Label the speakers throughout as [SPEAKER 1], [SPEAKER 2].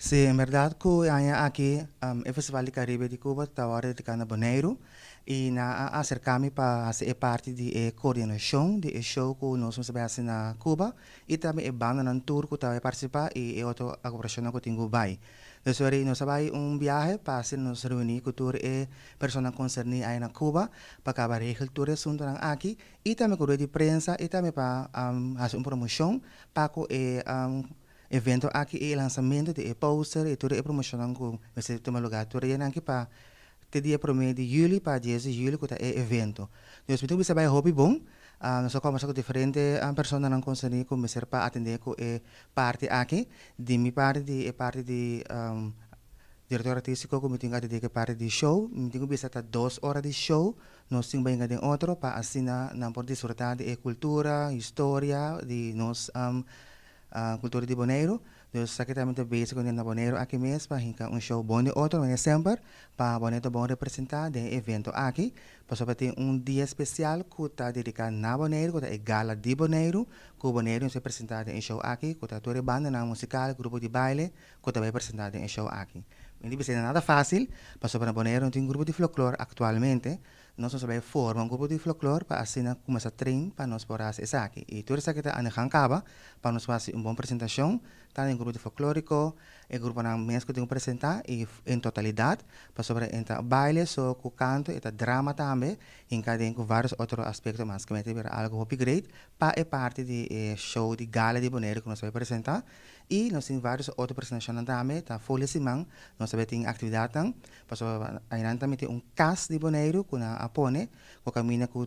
[SPEAKER 1] Sí, en verdad que hay aquí el Festival de Caribe de Cuba está ahora de Cana Bonaire y na acercarme para ser parte de coordenação de show que nós vamos fazer na Cuba e também a banda na tour que está participar e outra colaboração que tenho vai. Então, aí nós vai viaje para nos reunir com tour e pessoas concernidas aí na Cuba para acabar regel tour assunto aqui e também com de prensa e também para fazer uma promoção para que evento aqui e lançamento de poster e tudo e promoção com você toma lugar tudo e aqui para te dia 1 de julho para 10 de julho que é evento. Então, você vai hobby bom. Nós começamos com diferentes pessoas não conseguem começar para atender com parte aqui. De minha parte de diretor artístico que me tenho que dedicar parte de show. Me tenho que visitar 2 horas de show. Nós temos bem de outro para assim não poder desfrutar de cultura, história de nós cultura de Bonaire. Dus aqui também bezig com na Bonaire aqui mesmo para show bom de outro em dezembro para Bonaire bom representar de evento aqui. Para ter dia especial que está dedicado na Bonaire, que é gala de Bonaire, que Bonaire se apresentado em show aqui, que está toda banda na musical, grupo de baile, que também apresentado em show aqui. Não vai ser nada fácil, para Bonaire tem grupo de folclore atualmente. Nós vamos formar grupo de folclore para assim começar a treinar para nós poder fazer isso aqui. E tudo isso aqui está na Hancaba para nós fazer uma boa apresentação. Está em grupo de folclórico, o grupo na mês que tem que apresentar e em totalidade para sobre entrar baile, só com canto e drama também, em cada com vários outros aspectos mais que vai algo upgrade para parte de show de gala de Bonaire que nós vamos apresentar. E nós temos várias outras apresentações também, tá folha semana, nós temos atividade também, para aí também tem cast de Bonaire que na apone, que caminha com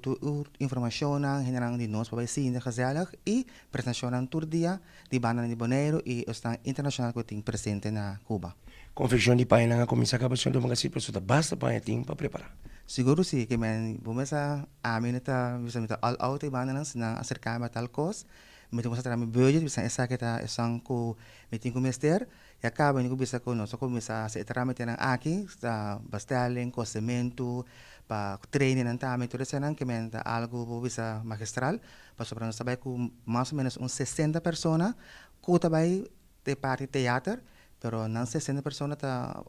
[SPEAKER 1] informação general de nós para sim gezellig e apresentação todo dia de banda de Bonaire e está internacional que tem presente na Cuba.
[SPEAKER 2] Confecção de paia na comissão acaba sendo uma coisa pessoa basta paia tem para preparar.
[SPEAKER 1] Seguro sim, que vamos a mim está all out banda na acercar a tal coisa. Me tenho que mostrar meu budget, bisa essa que está esang ko meeting ko mister, e acaba niyo bisa ko no so ko bisa sa tramite ng aqui, sa bastaling ko semento, pa training ng tama ito rin que menta algo bisa magistral, pa sobrang sabay ko mais ou menos 60 persona, ko tabay te parte teatro, pero ng 60 persona ta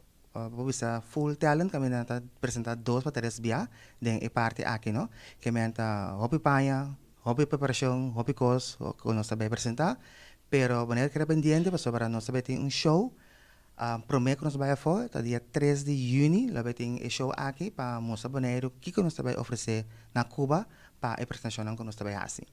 [SPEAKER 1] bisa full talent kami na presentar 2 para 3 biya, den e parte aqui no, que menta hopi paya, hobby preparação, hobby course, que nós sabemos apresentar, pero maneira que era pendiente, para nós saber ter show, prometo que nós vai fazer, tá dia 3 de junho, lá vai ter show aqui para mostrar Bonaire o que nós sabemos oferecer na Cuba para a apresentação que nós sabemos assim.